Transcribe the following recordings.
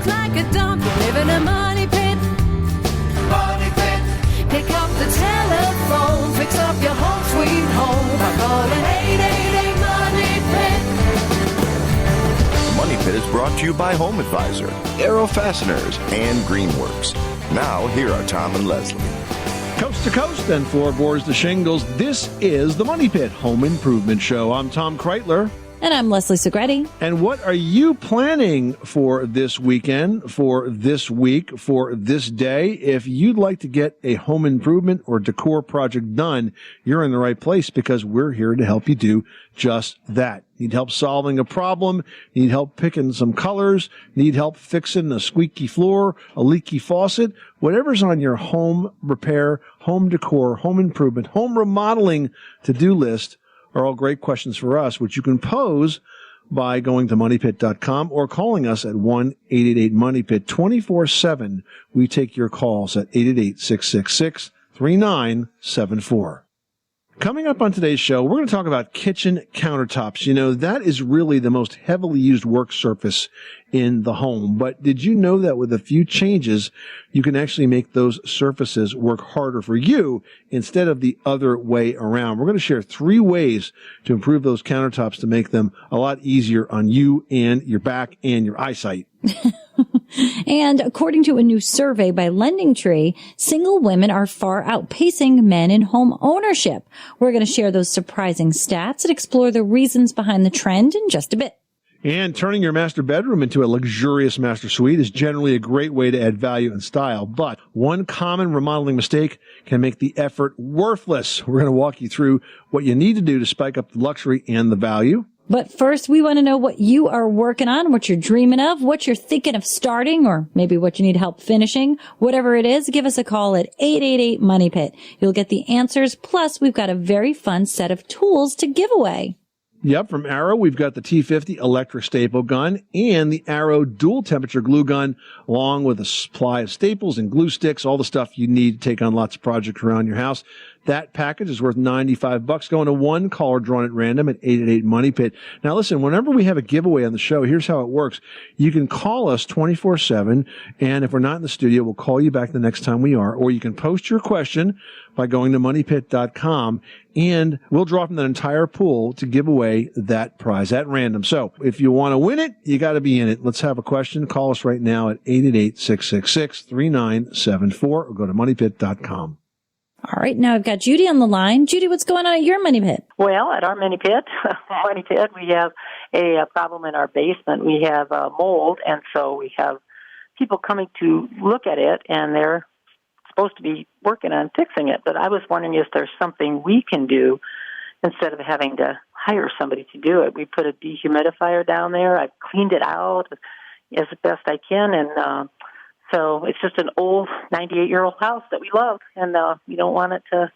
looks like a dump. You live in a money pit. Money pit. Pick up the telephone, fix up your home sweet home by calling 888 Money Pit. Money Pit is brought to you by Home Advisor, Aero Fasteners, and Greenworks. Now, here are Tom and Leslie. Coast to coast and floorboards to shingles, this is the Money Pit Home Improvement Show. I'm Tom Kreitler. And I'm Leslie Segretti. And what are you planning for this weekend, for this week, for this day? If you'd like to get a home improvement or decor project done, you're in the right place because we're here to help you do just that. Need help solving a problem? Need help picking some colors? Need help fixing a squeaky floor, a leaky faucet? Whatever's on your home repair, home decor, home improvement, home remodeling to-do list are all great questions for us, which you can pose by going to moneypit.com or calling us at 1-888-MONEYPIT 24/7. We take your calls at 888-666-3974. Coming up on today's show, we're going to talk about kitchen countertops. You know, that is really the most heavily used work surface in the home. But did you know that with a few changes, you can actually make those surfaces work harder for you instead of the other way around? We're going to share 3 ways to improve those countertops to make them a lot easier on you and your back and your eyesight. And according to a new survey by Lending Tree, single women are far outpacing men in home ownership. We're going to share those surprising stats and explore the reasons behind the trend in just a bit. And turning your master bedroom into a luxurious master suite is generally a great way to add value and style. But one common remodeling mistake can make the effort worthless. We're going to walk you through what you need to do to spike up the luxury and the value. But first, we want to know what you are working on, what you're dreaming of, what you're thinking of starting, or maybe what you need help finishing. Whatever it is, give us a call at 888-MONEYPIT. You'll get the answers. Plus, we've got a very fun set of tools to give away. Yep, from Arrow, we've got the T50 electric staple gun and the Arrow dual temperature glue gun, along with a supply of staples and glue sticks, all the stuff you need to take on lots of projects around your house. That package is worth $95, going to one caller drawn at random at 888-MONEYPIT. Now listen, whenever we have a giveaway on the show, here's how it works. You can call us 24/7, and if we're not in the studio, we'll call you back the next time we are, or you can post your question by going to moneypit.com, and we'll draw from that entire pool to give away that prize at random. So if you want to win it, you got to be in it. Let's have a question. Call us right now at 888-666-3974 or go to moneypit.com. All right, now I've got Judy on the line. Judy, what's going on at your Money Pit? Well, at our Money Pit, we have a problem in our basement. We have mold, and so we have people coming to look at it, and they're supposed to be working on fixing it. But I was wondering if there's something we can do instead of having to hire somebody to do it. We put a dehumidifier down there. I've cleaned it out as best I can, and so it's just an old 98-year-old house that we love, and we don't want it to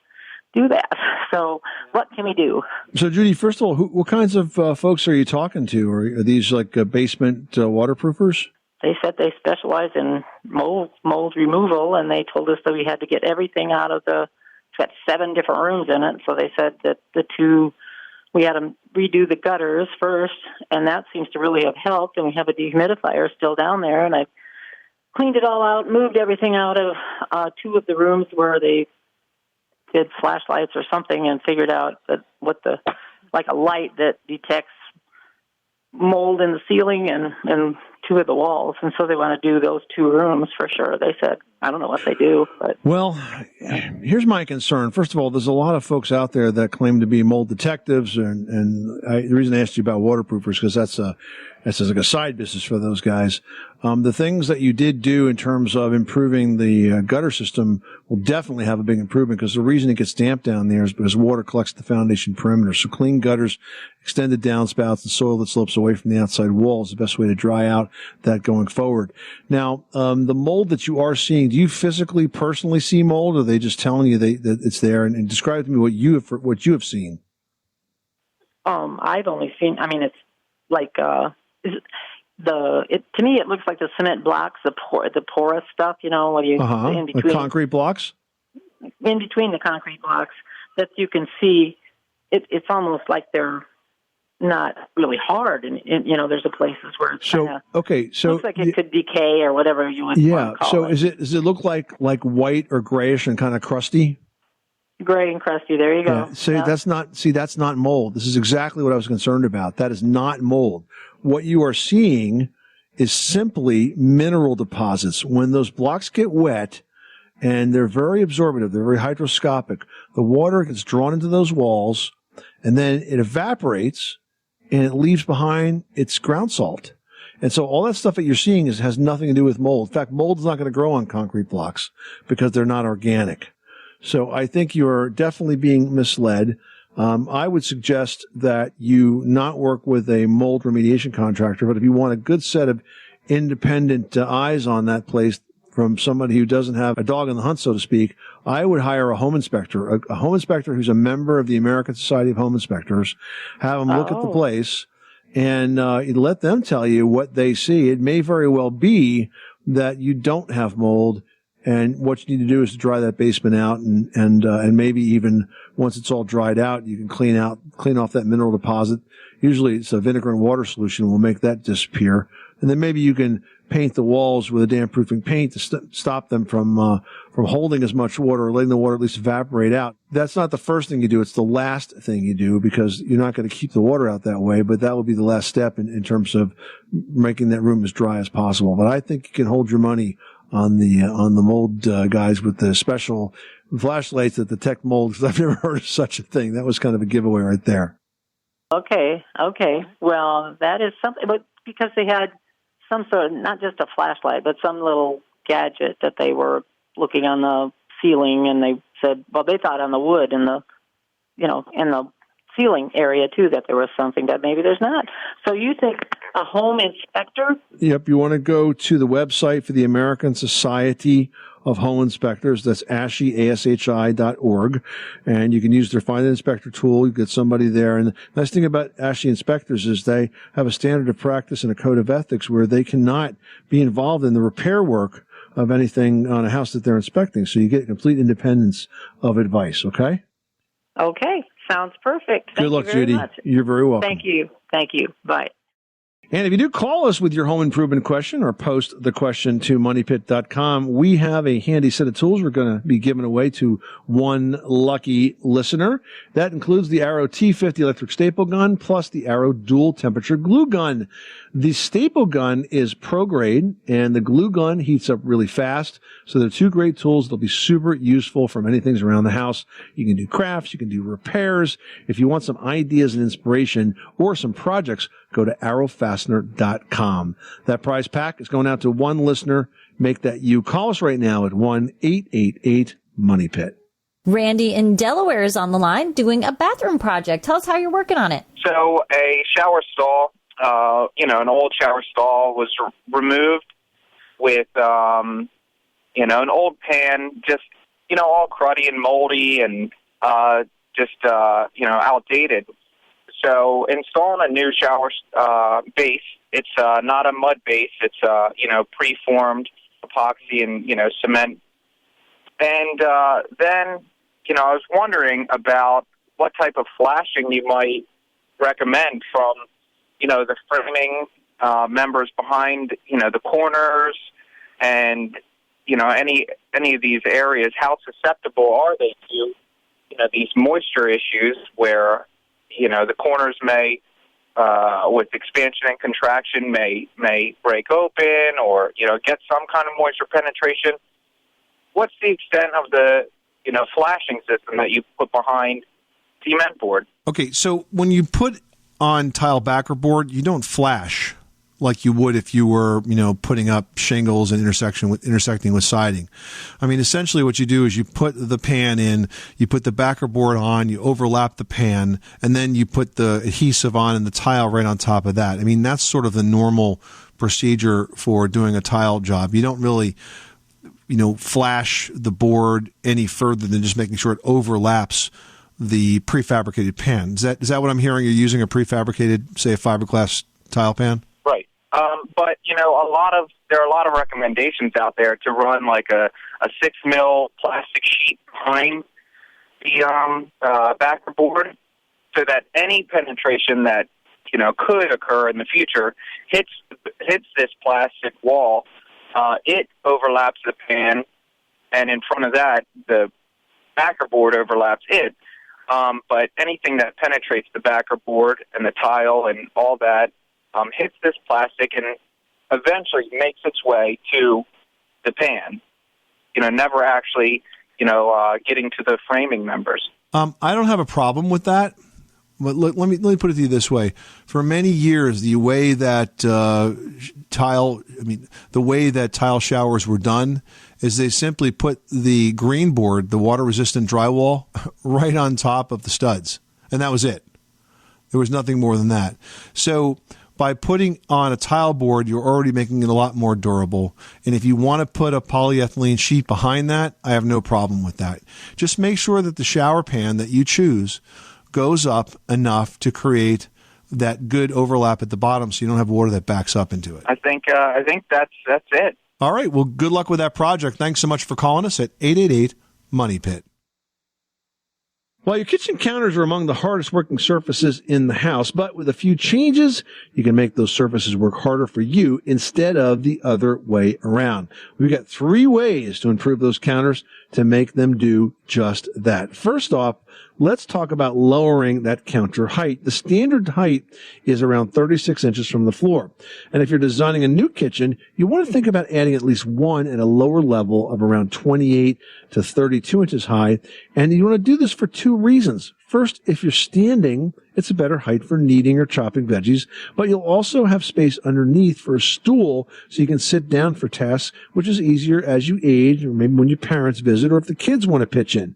do that. So what can we do? So, Judy, first of all, what kinds of folks are you talking to? Are these like basement waterproofers? They said they specialize in mold removal, and they told us that we had to get everything out of it's got 7 different rooms in it. So they said that we had to redo the gutters first, and that seems to really have helped. And we have a dehumidifier still down there, and I've cleaned it all out, moved everything out of 2 of the rooms where they did flashlights or something, and figured out that like a light that detects mold in the ceiling and 2 of the walls. And so they want to do those 2 rooms for sure. They said, I don't know what they do, but. Well, here's my concern. First of all, there's a lot of folks out there that claim to be mold detectives. The reason I asked you about waterproofers, because that's like a side business for those guys. The things that you did do in terms of improving the gutter system will definitely have a big improvement, because the reason it gets damp down there is because water collects the foundation perimeter. So clean gutters, extended downspouts, and soil that slopes away from the outside wall is the best way to dry out that going forward. Now, the mold that you are seeing, do you physically, personally see mold, or are they just telling you that it's there? And describe to me what you have seen. I've only seen. I mean, it's like to me it looks like the cement blocks, the porous stuff. You know, when you in between the concrete blocks. In between the concrete blocks, that you can see. It's almost like they're not really hard, and there's a places where it's So kinda, okay, so looks like it could decay or whatever you would want to call so it. does it look like white or grayish and kind of crusty? Gray and crusty. There you go. Yeah. So Yeah. that's not mold. This is exactly what I was concerned about. That is not mold. What you are seeing is simply mineral deposits. When those blocks get wet, and they're very absorptive, they're very hydroscopic, the water gets drawn into those walls, and then it evaporates, and it leaves behind its ground salt. And so all that stuff that you're seeing has nothing to do with mold. In fact, mold is not going to grow on concrete blocks because they're not organic. So I think you're definitely being misled. I would suggest that you not work with a mold remediation contractor, but if you want a good set of independent eyes on that place from somebody who doesn't have a dog in the hunt, so to speak, I would hire a home inspector, a home inspector who's a member of the American Society of Home Inspectors, have them look at the place, and let them tell you what they see. It may very well be that you don't have mold, and what you need to do is to dry that basement out, and maybe even once it's all dried out, you can clean off that mineral deposit. Usually it's a vinegar and water solution will make that disappear. And then maybe you can paint the walls with a damp-proofing paint to stop them from holding as much water or letting the water at least evaporate out. That's not the first thing you do. It's the last thing you do because you're not going to keep the water out that way, but that will be the last step in terms of making that room as dry as possible. But I think you can hold your money on the mold guys with the special flashlights that detect mold, because I've never heard of such a thing. That was kind of a giveaway right there. Okay. Well, that is something, but because they had some sort of, not just a flashlight, but some little gadget that they were looking on the ceiling, and they said, well, they thought on the wood in the ceiling area too that there was something that maybe there's not. So you think a home inspector? Yep. You want to go to the website for the American Society of Home Inspectors. That's ASHI.org. And you can use their Find an Inspector tool. You get somebody there. And the nice thing about ASHI inspectors is they have a standard of practice and a code of ethics where they cannot be involved in the repair work of anything on a house that they're inspecting. So you get complete independence of advice. Okay? Okay. Sounds perfect. Good luck, Judy. Much. You're very welcome. Thank you. Bye. And if you do call us with your home improvement question or post the question to moneypit.com, we have a handy set of tools we're going to be giving away to one lucky listener. That includes the Arrow T50 electric staple gun plus the Arrow dual temperature glue gun. The staple gun is pro grade and the glue gun heats up really fast. So they're two great tools. They'll be super useful for many things around the house. You can do crafts. You can do repairs. If you want some ideas and inspiration or some projects, go to arrowfastener.com. That prize pack is going out to one listener. Make that you. Call us right now at 1-888-MONEYPIT. Randy in Delaware is on the line doing a bathroom project. Tell us how you're working on it. So a shower stall, an old shower stall was removed with, an old pan, just, all cruddy and moldy and outdated. So installing a new shower base, it's not a mud base. It's, preformed epoxy and, cement. And then, I was wondering about what type of flashing you might recommend from, the framing members behind, the corners and, any of these areas. How susceptible are they to, these moisture issues where, the corners may, with expansion and contraction, may break open or, get some kind of moisture penetration? What's the extent of the, flashing system that you put behind cement board? Okay, so when you put on tile backer board, you don't flash like you would if you were, putting up shingles and intersecting with siding. I mean, essentially what you do is you put the pan in, you put the backer board on, you overlap the pan, and then you put the adhesive on and the tile right on top of that. I mean, that's sort of the normal procedure for doing a tile job. You don't really, flash the board any further than just making sure it overlaps the prefabricated pan. Is that what I'm hearing? You're using a prefabricated, say, a fiberglass tile pan? Right. But, there are a lot of recommendations out there to run like a 6 mil plastic sheet behind the backer board so that any penetration that, could occur in the future hits this plastic wall, it overlaps the pan, and in front of that, the backer board overlaps it. But anything that penetrates the backer board and the tile and all that hits this plastic and eventually makes its way to the pan. Never actually, getting to the framing members. I don't have a problem with that. But let me put it to you this way: for many years, the way that tile showers were done is they simply put the green board, the water-resistant drywall, right on top of the studs, and that was it. There was nothing more than that. So by putting on a tile board, you're already making it a lot more durable. And if you want to put a polyethylene sheet behind that, I have no problem with that. Just make sure that the shower pan that you choose goes up enough to create that good overlap at the bottom so you don't have water that backs up into it. I think that's it. All right. Well, good luck with that project. Thanks so much for calling us at 888-MONEY-PIT. While your kitchen counters are among the hardest working surfaces in the house, but with a few changes, you can make those surfaces work harder for you instead of the other way around. We've got 3 ways to improve those counters to make them do just that. First off, let's talk about lowering that counter height. The standard height is around 36 inches from the floor. And if you're designing a new kitchen, you want to think about adding at least one at a lower level of around 28 to 32 inches high. And you want to do this for 2 reasons. First, if you're standing, it's a better height for kneading or chopping veggies, but you'll also have space underneath for a stool so you can sit down for tasks, which is easier as you age or maybe when your parents visit or if the kids want to pitch in.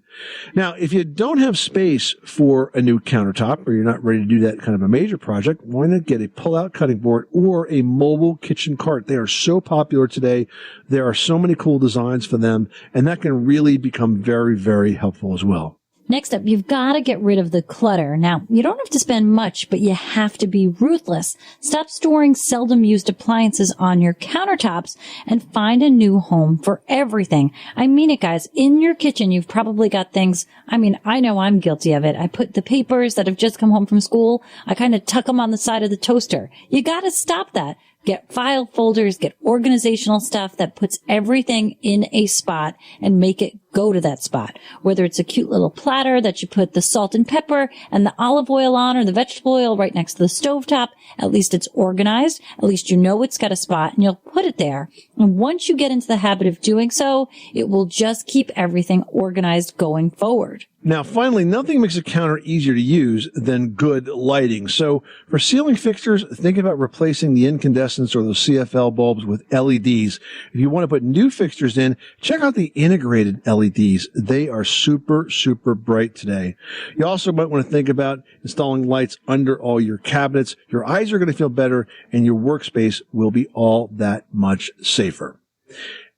Now, if you don't have space for a new countertop or you're not ready to do that kind of a major project, why not get a pull-out cutting board or a mobile kitchen cart? They are so popular today. There are so many cool designs for them, and that can really become very, very helpful as well. Next up, you've got to get rid of the clutter. Now, you don't have to spend much, but you have to be ruthless. Stop storing seldom used appliances on your countertops and find a new home for everything. I mean it, guys. In your kitchen, you've probably got things. I know I'm guilty of it. I put the papers that have just come home from school, I kind of tuck them on the side of the toaster. You got to stop that. Get file folders, get organizational stuff that puts everything in a spot and make it go to that spot. Whether it's a cute little platter that you put the salt and pepper and the olive oil on or the vegetable oil right next to the stovetop, at least it's organized. At least you know it's got a spot and you'll put it there. And once you get into the habit of doing so, it will just keep everything organized going forward. Now, finally, nothing makes a counter easier to use than good lighting. So for ceiling fixtures, think about replacing the incandescents or those CFL bulbs with LEDs. If you want to put new fixtures in, check out the integrated LEDs. They are super, super bright today. You also might want to think about installing lights under all your cabinets. Your eyes are going to feel better and your workspace will be all that much safer.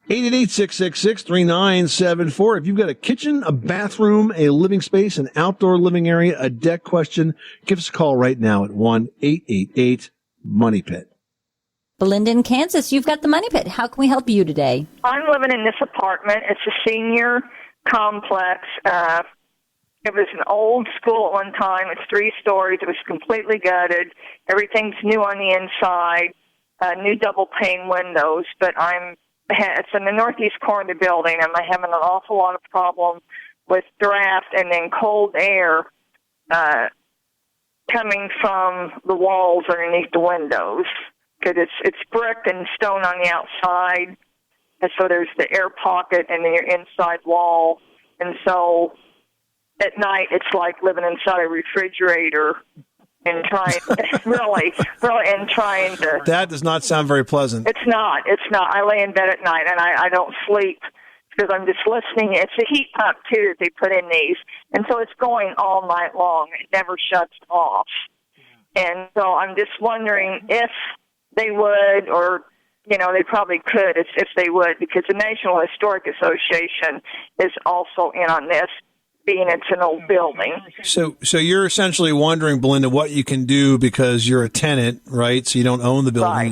888-666-3974. If you've got a kitchen, a bathroom, a living space, an outdoor living area, a deck question, give us a call right now at 1-888-MONEY-PIT. Belinda in Kansas, you've got the Money Pit. How can we help you today? I'm living in this apartment. It's a senior complex. It was an old school at one time. It's 3 stories. It was completely gutted. Everything's new on the inside, new double pane windows, but it's in the northeast corner of the building, and I'm having an awful lot of problem with draft and then cold air coming from the walls underneath the windows. Because it's brick and stone on the outside, and so there's the air pocket and then your inside wall. And so at night, it's like living inside a refrigerator and trying to. That does not sound very pleasant. It's not. I lay in bed at night and I don't sleep because I'm just listening. It's a heat pump too that they put in these, and so it's going all night long. It never shuts off. And so I'm just wondering if they would, or they probably could if they would, because the National Historic Association is also in on this, being it's an old building. So you're essentially wondering, Belinda, what you can do because you're a tenant, right? So you don't own the building. Right,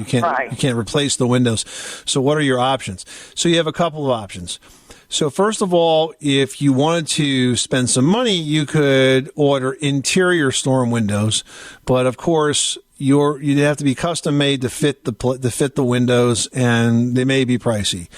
you can't replace the windows. So what are your options? So you have a couple of options. So first of all, if you wanted to spend some money, you could order interior storm windows. But of course, you'd have to be custom made to fit the windows, and they may be pricey.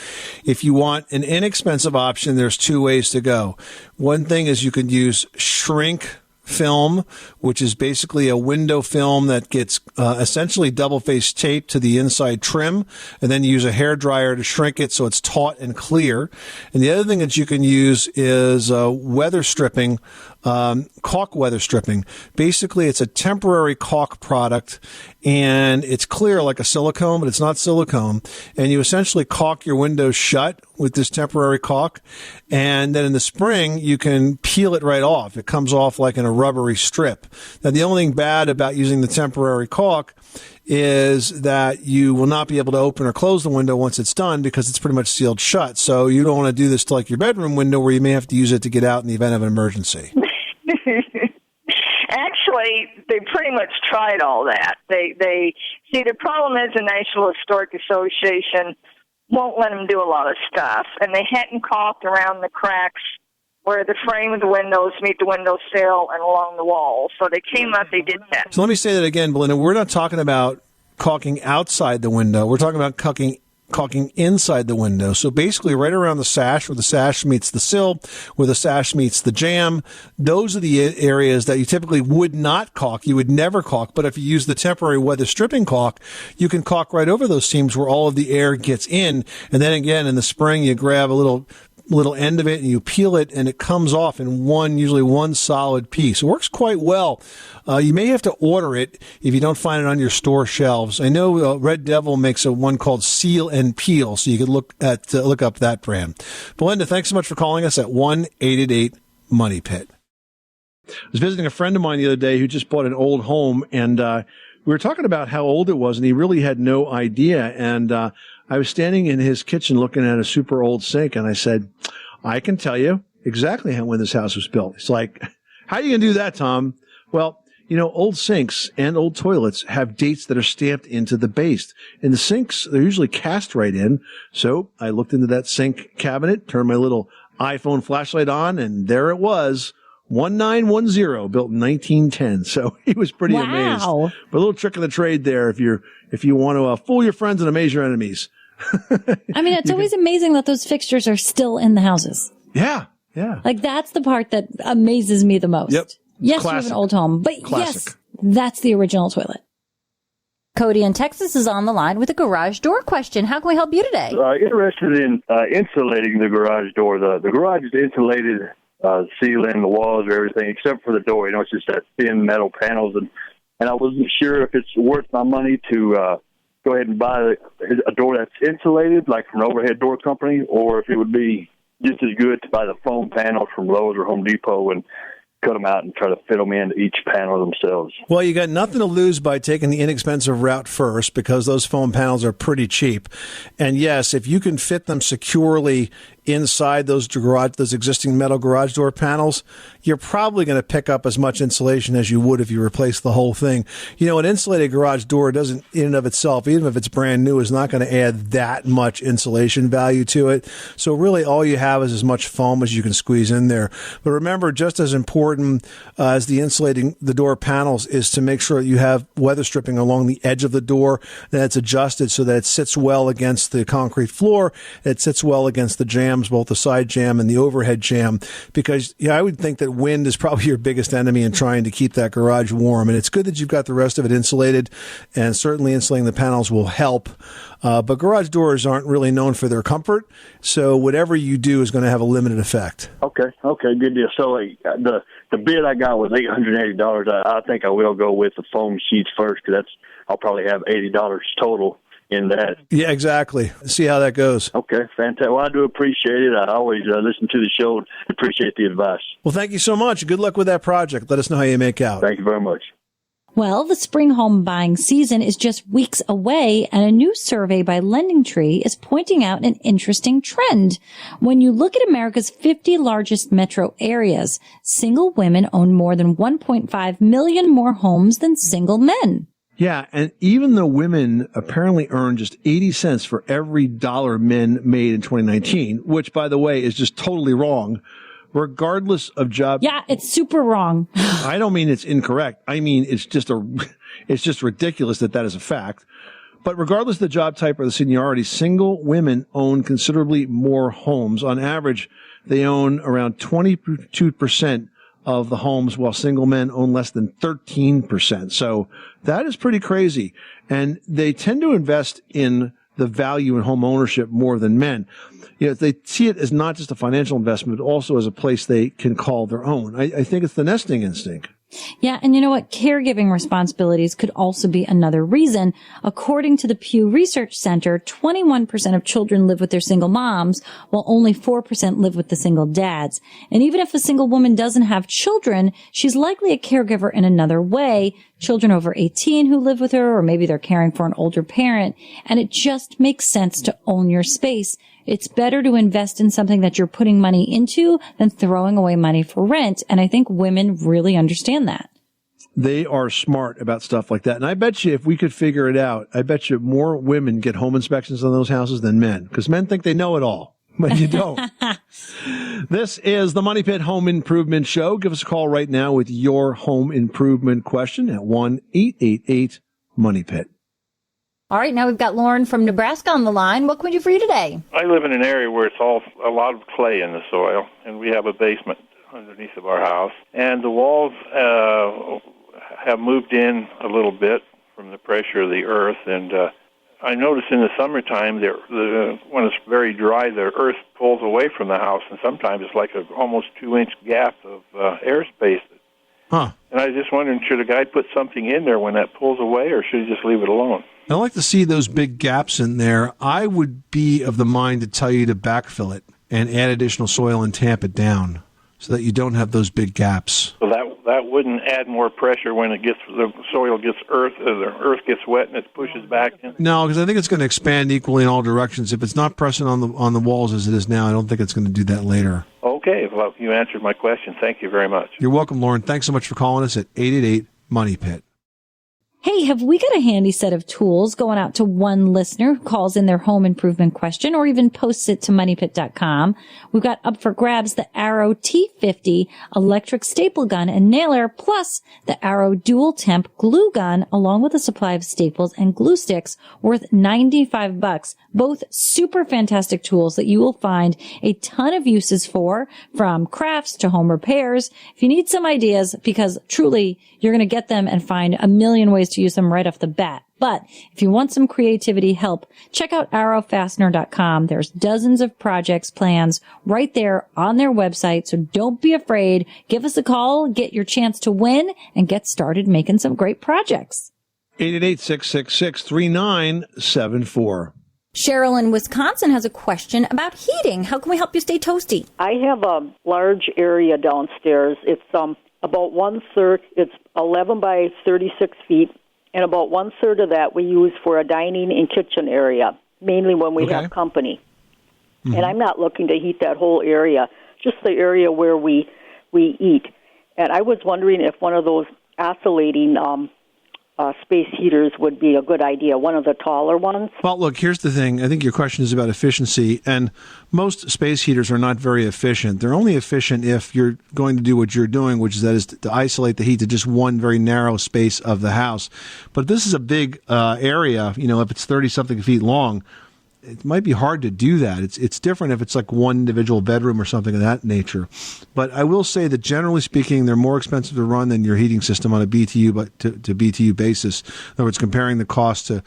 If you want an inexpensive option, there's two ways to go. One thing is you can use shrink film, which is basically a window film that gets essentially double-face tape to the inside trim, and then you use a hair dryer to shrink it so it's taut and clear. And the other thing that you can use is weather stripping, caulk weather stripping. Basically, it's a temporary caulk product, and it's clear like a silicone, but it's not silicone. And you essentially caulk your windows shut with this temporary caulk, and then in the spring, you can peel it right off. It comes off like in a rubbery strip. Now, the only thing bad about using the temporary caulk is that you will not be able to open or close the window once it's done because it's pretty much sealed shut. So you don't want to do this to like your bedroom window where you may have to use it to get out in the event of an emergency. Actually, they pretty much tried all that. They see, the problem is the National Historic Association won't let them do a lot of stuff, and they hadn't caulked around the cracks where the frame of the windows meet the windowsill and along the walls. So they came up, they did that. So let me say that again, Belinda. We're not talking about caulking outside the window. We're talking about caulking inside the window. So basically right around the sash, where the sash meets the sill, where the sash meets the jamb, those are the areas that you typically would not caulk. You would never caulk. But if you use the temporary weather stripping caulk, you can caulk right over those seams where all of the air gets in. And then again, in the spring, you grab a little end of it and you peel it, and it comes off in usually one solid piece. It works quite well. You may have to order it if you don't find it on your store shelves. I know Red Devil makes one called Seal and Peel, so you can look up that brand. Belinda, thanks so much for calling us at 1-888-MONEY-PIT. I was visiting a friend of mine the other day who just bought an old home, and we were talking about how old it was, and he really had no idea. And I was standing in his kitchen looking at a super old sink, and I said, I can tell you exactly when this house was built. It's like, how are you going to do that, Tom? Well, old sinks and old toilets have dates that are stamped into the base. And the sinks, they're usually cast right in. So I looked into that sink cabinet, turned my little iPhone flashlight on, and there it was. 1910, built in 1910. So he was pretty amazed. But a little trick of the trade there if you want to fool your friends and amaze your enemies. I mean, it's always amazing that those fixtures are still in the houses. Yeah, yeah. Like, that's the part that amazes me the most. Yep. Yes, Classic. you have an old home, but Classic. Yes, that's the original toilet. Cody in Texas is on the line with a garage door question. How can we help you today? Interested in insulating the garage door. The garage is insulated, ceiling, the walls, everything, except for the door. It's just that thin metal panels. And I wasn't sure if it's worth my money to go ahead and buy a door that's insulated, like from an overhead door company, or if it would be just as good to buy the foam panels from Lowe's or Home Depot and cut them out and try to fit them into each panel themselves. Well, you got nothing to lose by taking the inexpensive route first, because those foam panels are pretty cheap. And yes, if you can fit them securely inside those existing metal garage door panels, you're probably going to pick up as much insulation as you would if you replace the whole thing. An insulated garage door doesn't, in and of itself, even if it's brand new, is not going to add that much insulation value to it. So really all you have is as much foam as you can squeeze in there. But remember, just as important as the insulating the door panels is to make sure that you have weather stripping along the edge of the door, that it's adjusted so that it sits well against the concrete floor, it sits well against the jam, both the side jam and the overhead jam, because I would think that wind is probably your biggest enemy in trying to keep that garage warm. And it's good that you've got the rest of it insulated, and certainly insulating the panels will help. But garage doors aren't really known for their comfort, so whatever you do is going to have a limited effect. Okay, good deal. So the bid I got was $880. I think I will go with the foam sheets first, because I'll probably have $80 total in that. Yeah, exactly. See how that goes. Okay, fantastic. Well, I do appreciate it. I always listen to the show and appreciate the advice. Well, thank you so much. Good luck with that project. Let us know how you make out. Thank you very much. Well, the spring home buying season is just weeks away, and a new survey by LendingTree is pointing out an interesting trend. When you look at America's 50 largest metro areas, single women own more than 1.5 million more homes than single men. Yeah, and even though women apparently earn just 80 cents for every dollar men made in 2019, which, by the way, is just totally wrong. regardless of job. Yeah, it's super wrong. I don't mean it's incorrect. I mean, it's just ridiculous that is a fact. But regardless of the job type or the seniority, single women own considerably more homes. On average, they own around 22% of the homes, while single men own less than 13%. So that is pretty crazy. And they tend to invest in the value in home ownership more than men. They see it as not just a financial investment, but also as a place they can call their own. I think it's the nesting instinct. Yeah, and you know what? Caregiving responsibilities could also be another reason. According to the Pew Research Center, 21% of children live with their single moms, while only 4% live with the single dads. And even if a single woman doesn't have children, she's likely a caregiver in another way. Children over 18 who live with her, or maybe they're caring for an older parent. And it just makes sense to own your space. It's better to invest in something that you're putting money into than throwing away money for rent. And I think women really understand that. They are smart about stuff like that. And I bet you if we could figure it out, I bet you more women get home inspections on those houses than men, because men think they know it all, but you don't. This is the Money Pit Home Improvement Show. Give us a call right now with your home improvement question at 1-888-MONEY-PIT. All right, now we've got Lauren from Nebraska on the line. What can we do for you today? I live in an area where it's all a lot of clay in the soil, and we have a basement underneath of our house. And the walls have moved in a little bit from the pressure of the earth. And I notice in the summertime, when it's very dry, the earth pulls away from the house, and sometimes it's like an almost 2-inch gap of airspace. Huh. And I was just wondering, should a guy put something in there when that pulls away, or should he just leave it alone? I like to see those big gaps in there. I would be of the mind to tell you to backfill it and add additional soil and tamp it down so that you don't have those big gaps. So that wouldn't add more pressure when the soil gets the earth gets wet and it pushes back in? No, because I think it's going to expand equally in all directions. If it's not pressing on the walls as it is now, I don't think it's going to do that later. Okay, well, you answered my question. Thank you very much. You're welcome, Lauren. Thanks so much for calling us at 888-MONEY-PIT. Hey, have we got a handy set of tools going out to one listener who calls in their home improvement question or even posts it to moneypit.com? We've got up for grabs the Arrow T50 electric staple gun and nailer, plus the Arrow dual temp glue gun, along with a supply of staples and glue sticks worth $95. Both super fantastic tools that you will find a ton of uses for, from crafts to home repairs. If you need some ideas, because truly you're going to get them and find a million ways to use them right off the bat. But if you want some creativity help, check out arrowfastener.com. There's dozens of projects plans right there on their website. So don't be afraid. Give us a call, get your chance to win, and get started making some great projects. 888-666-3974. Cheryl in Wisconsin has a question about heating. How can we help you stay toasty? I have a large area downstairs. It's about 1/3. It's 11 by 36 feet, and about 1/3 of that we use for a dining and kitchen area, mainly when we have company. Mm-hmm. And I'm not looking to heat that whole area, just the area where we eat. And I was wondering if one of those oscillating space heaters would be a good idea, one of the taller ones. Well, look, here's the thing. I think your question is about efficiency, and most space heaters are not very efficient. They're only efficient if you're going to do what you're doing, which is to isolate the heat to just one very narrow space of the house. But if this is a big area, if it's 30-something feet long, it might be hard to do that. It's different if it's like one individual bedroom or something of that nature. But I will say that generally speaking, they're more expensive to run than your heating system on a BTU to BTU basis. In other words, comparing the cost to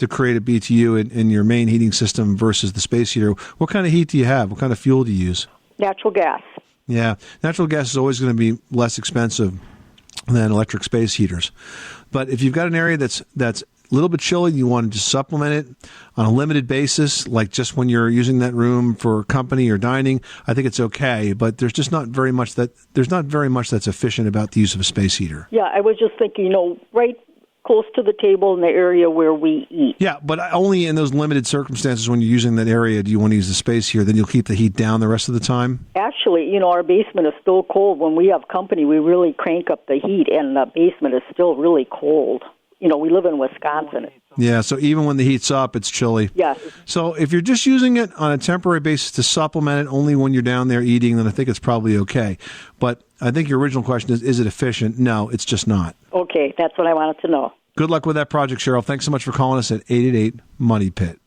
create a BTU in your main heating system versus the space heater. What kind of heat do you have? What kind of fuel do you use? Natural gas. Yeah, natural gas is always going to be less expensive than electric space heaters. But if you've got an area that's a little bit chilly, you want to just supplement it on a limited basis, like just when you're using that room for company or dining, I think it's okay. But there's just not very much that's efficient about the use of a space heater. Yeah, I was just thinking, right close to the table in the area where we eat. Yeah, but only in those limited circumstances when you're using that area do you want to use the space heater. Then you'll keep the heat down the rest of the time. Actually, our basement is still cold. When we have company, we really crank up the heat, and the basement is still really cold. we live in Wisconsin. Yeah, so even when the heat's up, it's chilly. Yes. So if you're just using it on a temporary basis to supplement it only when you're down there eating, then I think it's probably okay. But I think your original question is it efficient? No, it's just not. Okay, that's what I wanted to know. Good luck with that project, Cheryl. Thanks so much for calling us at 888-MONEY-PIT.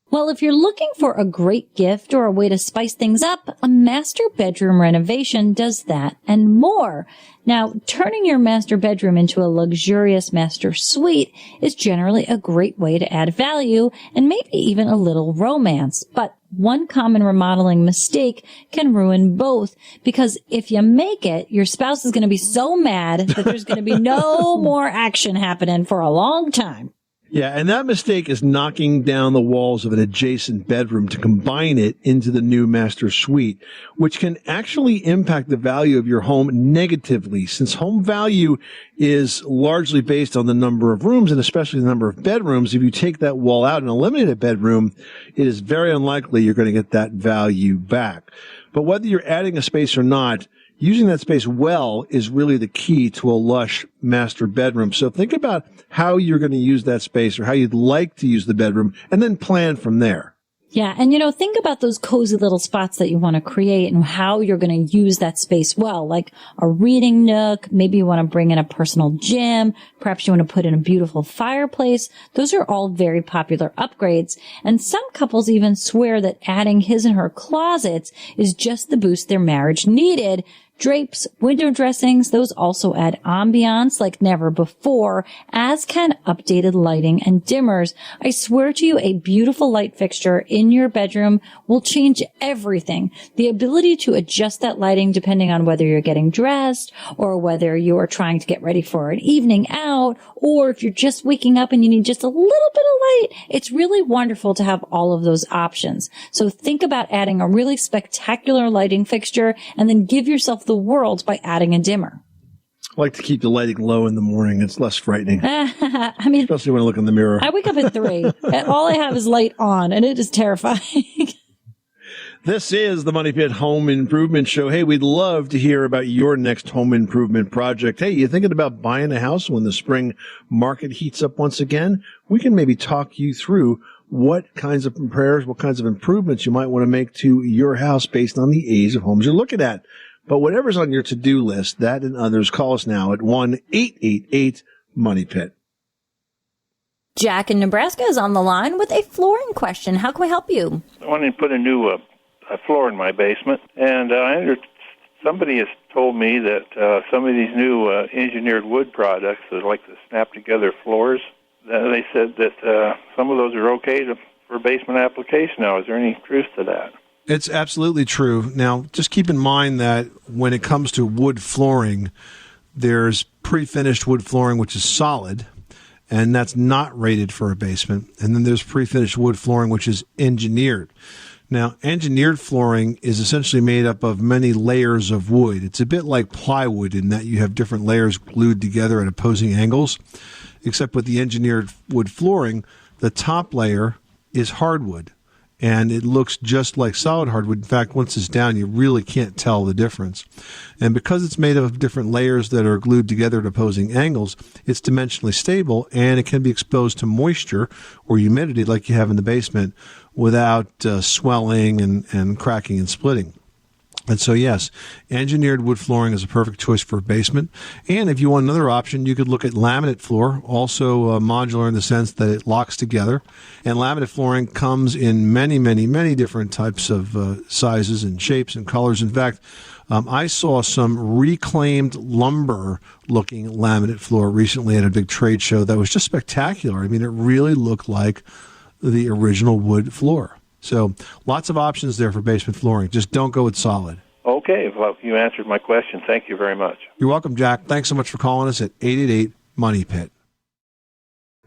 Well, if you're looking for a great gift or a way to spice things up, a master bedroom renovation does that and more. Now, turning your master bedroom into a luxurious master suite is generally a great way to add value and maybe even a little romance. But one common remodeling mistake can ruin both, because if you make it, your spouse is going to be so mad that there's going to be no more action happening for a long time. Yeah, and that mistake is knocking down the walls of an adjacent bedroom to combine it into the new master suite, which can actually impact the value of your home negatively, since home value is largely based on the number of rooms and especially the number of bedrooms. If you take that wall out and eliminate a bedroom, it is very unlikely you're going to get that value back. But whether you're adding a space or not, using that space well is really the key to a lush master bedroom. So think about how you're going to use that space or how you'd like to use the bedroom and then plan from there. Yeah. And, think about those cozy little spots that you want to create and how you're going to use that space well, like a reading nook. Maybe you want to bring in a personal gym. Perhaps you want to put in a beautiful fireplace. Those are all very popular upgrades. And some couples even swear that adding his and her closets is just the boost their marriage needed. Drapes, window dressings, those also add ambiance like never before, as can updated lighting and dimmers. I swear to you, a beautiful light fixture in your bedroom will change everything. The ability to adjust that lighting depending on whether you're getting dressed or whether you are trying to get ready for an evening out, or if you're just waking up and you need just a little bit of light. It's really wonderful to have all of those options. So think about adding a really spectacular lighting fixture and then give yourself the world by adding a dimmer. I like to keep the lighting low in the morning. It's less frightening. I mean, especially when I look in the mirror. I wake up at 3 and all I have is light on, and it is terrifying. This is the Money Pit Home Improvement Show. Hey, we'd love to hear about your next home improvement project. Hey, you thinking about buying a house when the spring market heats up once again? We can maybe talk you through what kinds of repairs, what kinds of improvements you might want to make to your house based on the age of homes you're looking at. But whatever's on your to-do list, that and others, call us now at 1-888-MONEY-PIT. Jack in Nebraska is on the line with a flooring question. How can we help you? I want to put a new a floor in my basement, and somebody has told me that some of these new engineered wood products, like the snap-together floors, they said that some of those are okay for basement application now. Is there any truth to that? It's absolutely true. Now, just keep in mind that when it comes to wood flooring, there's pre-finished wood flooring, which is solid, and that's not rated for a basement. And then there's pre-finished wood flooring, which is engineered. Now, engineered flooring is essentially made up of many layers of wood. It's a bit like plywood in that you have different layers glued together at opposing angles, except with the engineered wood flooring, the top layer is hardwood. And it looks just like solid hardwood. In fact, once it's down, you really can't tell the difference. And because it's made of different layers that are glued together at opposing angles, it's dimensionally stable, and it can be exposed to moisture or humidity like you have in the basement without swelling and cracking and splitting. And so, yes, engineered wood flooring is a perfect choice for a basement. And if you want another option, you could look at laminate floor, also modular in the sense that it locks together. And laminate flooring comes in many, many, many different types of sizes and shapes and colors. In fact, I saw some reclaimed lumber-looking laminate floor recently at a big trade show that was just spectacular. I mean, it really looked like the original wood floor. So lots of options there for basement flooring. Just don't go with solid. Okay. Well, you answered my question. Thank you very much. You're welcome, Jack. Thanks so much for calling us at 888-MONEY-PIT.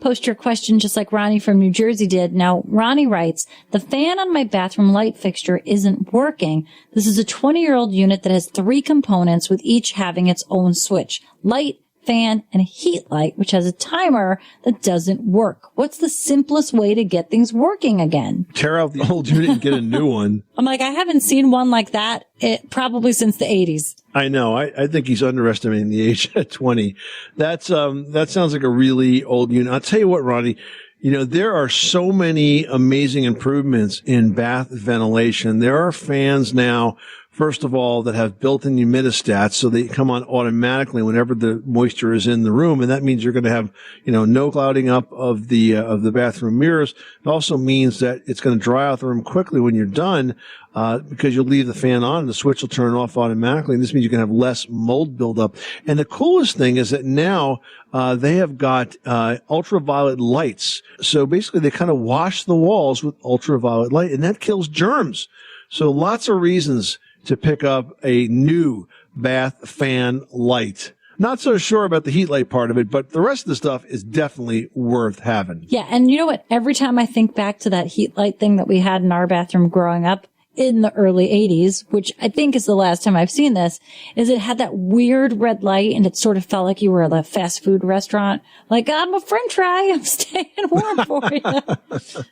Post your question just like Ronnie from New Jersey did. Now, Ronnie writes, the fan on my bathroom light fixture isn't working. This is a 20-year-old unit that has 3 components with each having its own switch. Light, fan, and a heat light, which has a timer that doesn't work. What's the simplest way to get things working again? Tear out the old unit and get a new one. I'm like, I haven't seen one like that probably since the 80s. I know. I think he's underestimating the age at 20. That sounds like a really old unit. I'll tell you what, Ronnie. You know, there are so many amazing improvements in bath ventilation. There are fans now, first of all, that have built-in humidistats, so they come on automatically whenever the moisture is in the room, and that means you're going to have, no clouding up of the bathroom mirrors. It also means that it's going to dry out the room quickly when you're done, because you'll leave the fan on and the switch will turn off automatically. And this means you can have less mold buildup. And the coolest thing is that now they have got ultraviolet lights. So basically they kind of wash the walls with ultraviolet light, and that kills germs. So lots of reasons to pick up a new bath fan light. Not so sure about the heat light part of it, but the rest of the stuff is definitely worth having. Yeah, and you know what? Every time I think back to that heat light thing that we had in our bathroom growing up in the early 80s, which I think is the last time I've seen this, is it had that weird red light, and it sort of felt like you were at a fast food restaurant. Like, I'm a french fry, I'm staying warm for you.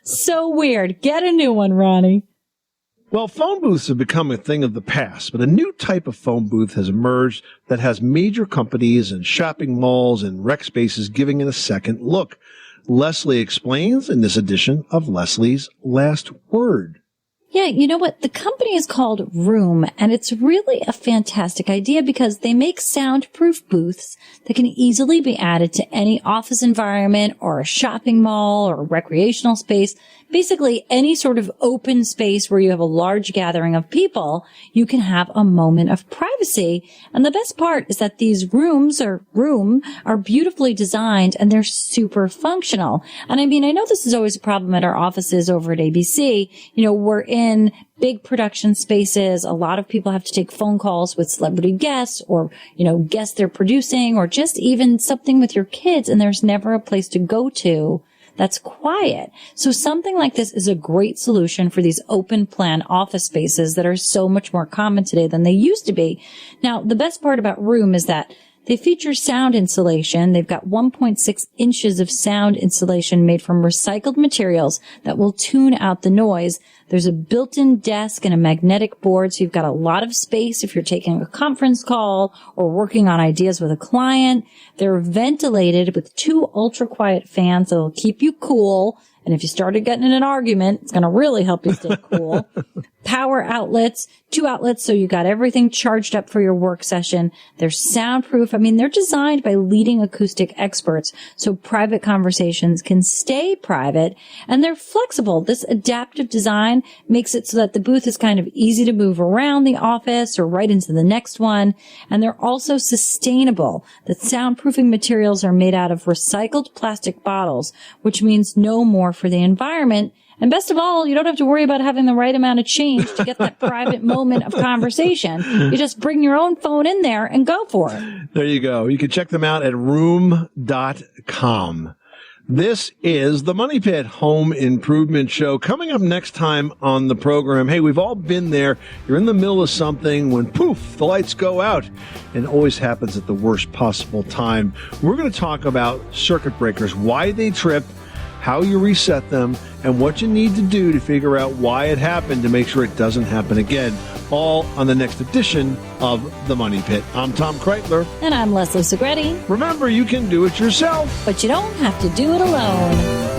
So weird. Get a new one, Ronnie. Well, phone booths have become a thing of the past, but a new type of phone booth has emerged that has major companies and shopping malls and rec spaces giving it a second look. Leslie explains in this edition of Leslie's Last Word. Yeah, you know what? The company is called Room, and it's really a fantastic idea because they make soundproof booths that can easily be added to any office environment or a shopping mall or recreational space. Basically, any sort of open space where you have a large gathering of people, you can have a moment of privacy. And the best part is that these rooms are beautifully designed, and they're super functional. And I mean, I know this is always a problem at our offices over at ABC. We're in big production spaces. A lot of people have to take phone calls with celebrity guests or, guests they're producing, or just even something with your kids, and there's never a place to go to that's quiet. So something like this is a great solution for these open plan office spaces that are so much more common today than they used to be. Now, the best part about Room is that they feature sound insulation. They've got 1.6 inches of sound insulation made from recycled materials that will tune out the noise. There's a built-in desk and a magnetic board, so you've got a lot of space if you're taking a conference call or working on ideas with a client. They're ventilated with 2 ultra-quiet fans that'll keep you cool. And if you started getting in an argument, it's going to really help you stay cool. Power outlets, 2 outlets, so you got everything charged up for your work session. They're soundproof. I mean, they're designed by leading acoustic experts, so private conversations can stay private. And they're flexible. This adaptive design makes it so that the booth is kind of easy to move around the office or right into the next one. And they're also sustainable. The soundproofing materials are made out of recycled plastic bottles, which means no more for the environment. And best of all, you don't have to worry about having the right amount of change to get that private moment of conversation. You just bring your own phone in there and go for it. There you go. You can check them out at room.com. This is the Money Pit Home Improvement Show. Coming up next time on the program, hey, we've all been there. You're in the middle of something when, poof, the lights go out. And it always happens at the worst possible time. We're going to talk about circuit breakers, why they trip, how you reset them, and what you need to do to figure out why it happened to make sure it doesn't happen again. All on the next edition of The Money Pit. I'm Tom Kreitler. And I'm Leslie Segretti. Remember, you can do it yourself, but you don't have to do it alone.